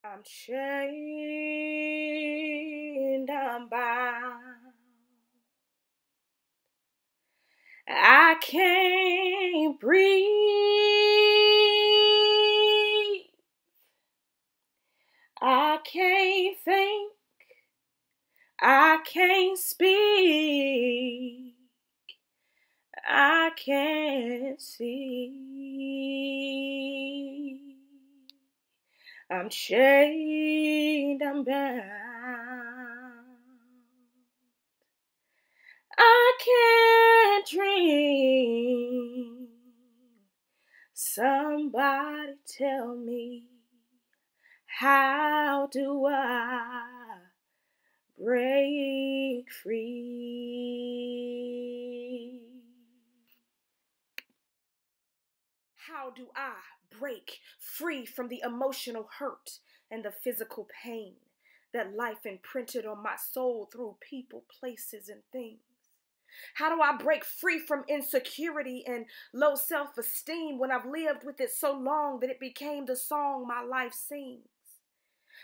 I'm chained, I'm bound. I can't breathe. I can't think. I can't speak. I can't see. I'm chained, I'm bound. I can't dream. Somebody tell me, how do I break free? How do I break free from the emotional hurt and the physical pain that life imprinted on my soul through people, places, and things? How do I break free from insecurity and low self-esteem when I've lived with it so long that it became the song my life sings?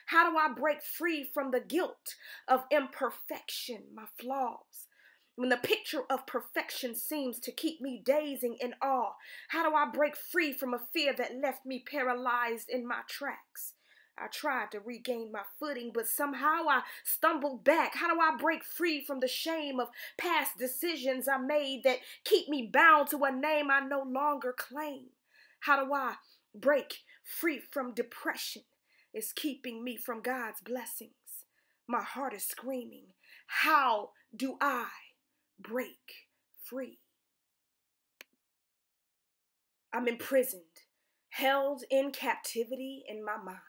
How do I break free from the guilt of imperfection, my flaws, when the picture of perfection seems to keep me dazing in awe? How do I break free from a fear that left me paralyzed in my tracks? I tried to regain my footing, but somehow I stumbled back. How do I break free from the shame of past decisions I made that keep me bound to a name I no longer claim? How do I break free from depression? It's keeping me from God's blessings. My heart is screaming, how do I break free? I'm imprisoned, held in captivity in my mind.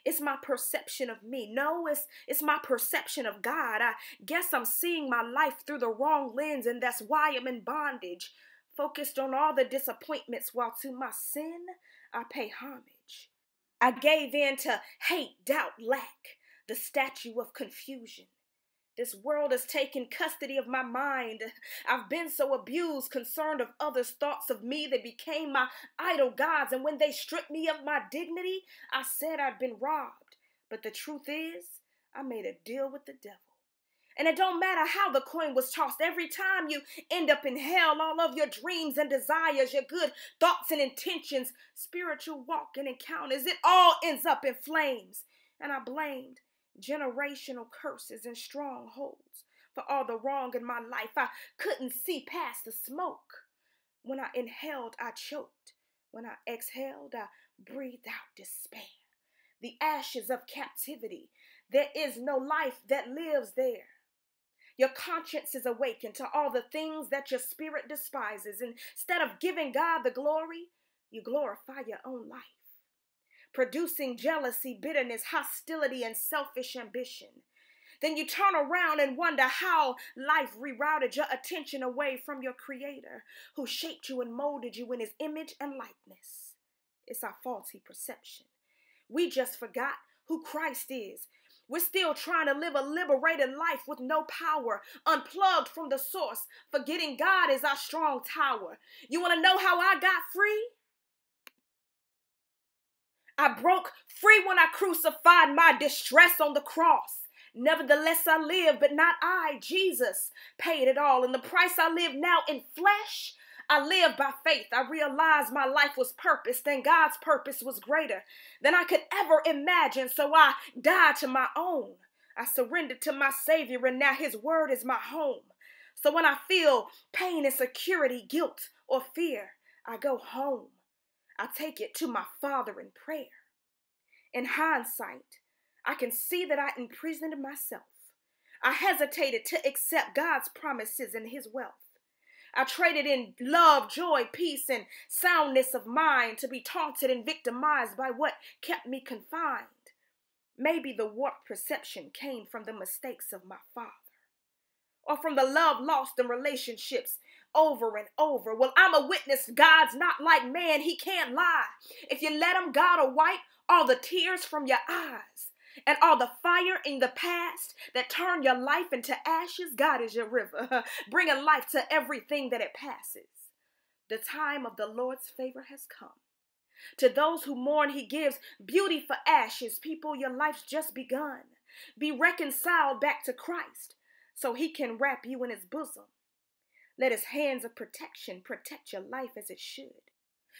It's my perception of me. No, it's my perception of God. I guess I'm seeing my life through the wrong lens, and that's why I'm in bondage, focused on all the disappointments while to my sin I pay homage. I gave in to hate, doubt, lack, the statue of confusion. This world has taken custody of my mind. I've been so abused, concerned of others' thoughts of me. They became my idol gods. And when they stripped me of my dignity, I said I'd been robbed. But the truth is, I made a deal with the devil. And it don't matter how the coin was tossed. Every time you end up in hell, all of your dreams and desires, your good thoughts and intentions, spiritual walk and encounters, it all ends up in flames. And I blamed generational curses and strongholds for all the wrong in my life. I couldn't see past the smoke. When I inhaled, I choked. When I exhaled, I breathed out despair. The ashes of captivity. There is no life that lives there. Your conscience is awakened to all the things that your spirit despises. Instead of giving God the glory, you glorify your own life, producing jealousy, bitterness, hostility, and selfish ambition. Then you turn around and wonder how life rerouted your attention away from your Creator, who shaped you and molded you in His image and likeness. It's our faulty perception. We just forgot who Christ is. We're still trying to live a liberated life with no power, unplugged from the source, forgetting God is our strong tower. You want to know how I got free? I broke free when I crucified my distress on the cross. Nevertheless, I live, but not I. Jesus paid it all. And the price I live now in flesh, I live by faith. I realized my life was purposed and God's purpose was greater than I could ever imagine. So I died to my own. I surrendered to my Savior, and now His word is my home. So when I feel pain, insecurity, guilt, or fear, I go home. I take it to my Father in prayer. In hindsight, I can see that I imprisoned myself. I hesitated to accept God's promises and His wealth. I traded in love, joy, peace, and soundness of mind to be taunted and victimized by what kept me confined. Maybe the warped perception came from the mistakes of my father, or from the love lost in relationships over and over. Well, I'm a witness. God's not like man. He can't lie. If you let Him, God will wipe all the tears from your eyes. And all the fire in the past that turned your life into ashes, God is your river, bringing life to everything that it passes. The time of the Lord's favor has come. To those who mourn, he gives beauty for ashes. People, your life's just begun. Be reconciled back to Christ so he can wrap you in his bosom. Let his hands of protection protect your life as it should.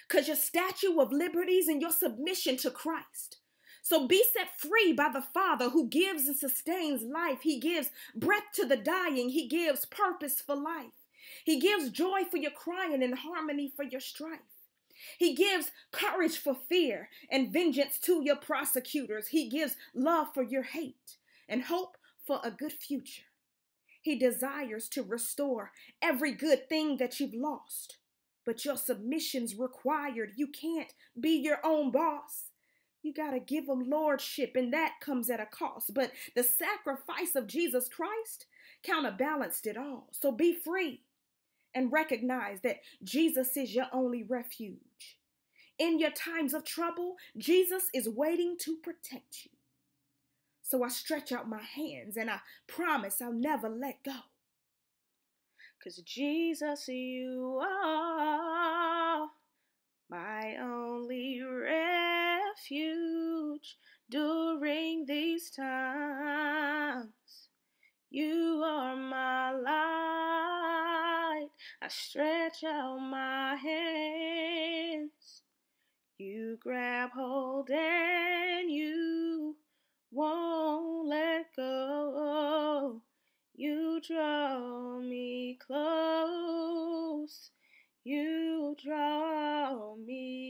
Because your statue of liberties and your submission to Christ. So be set free by the Father who gives and sustains life. He gives breath to the dying. He gives purpose for life. He gives joy for your crying and harmony for your strife. He gives courage for fear and vengeance to your prosecutors. He gives love for your hate and hope for a good future. He desires to restore every good thing that you've lost. But your submission's required. You can't be your own boss. You got to give him lordship, and that comes at a cost. But the sacrifice of Jesus Christ counterbalanced it all. So be free and recognize that Jesus is your only refuge. In your times of trouble, Jesus is waiting to protect you. So I stretch out my hands and I promise I'll never let go. 'Cause Jesus, you are my only refuge during these times. You are my light. I stretch out my hands. You grab hold and you won't let go. You draw me close. You draw me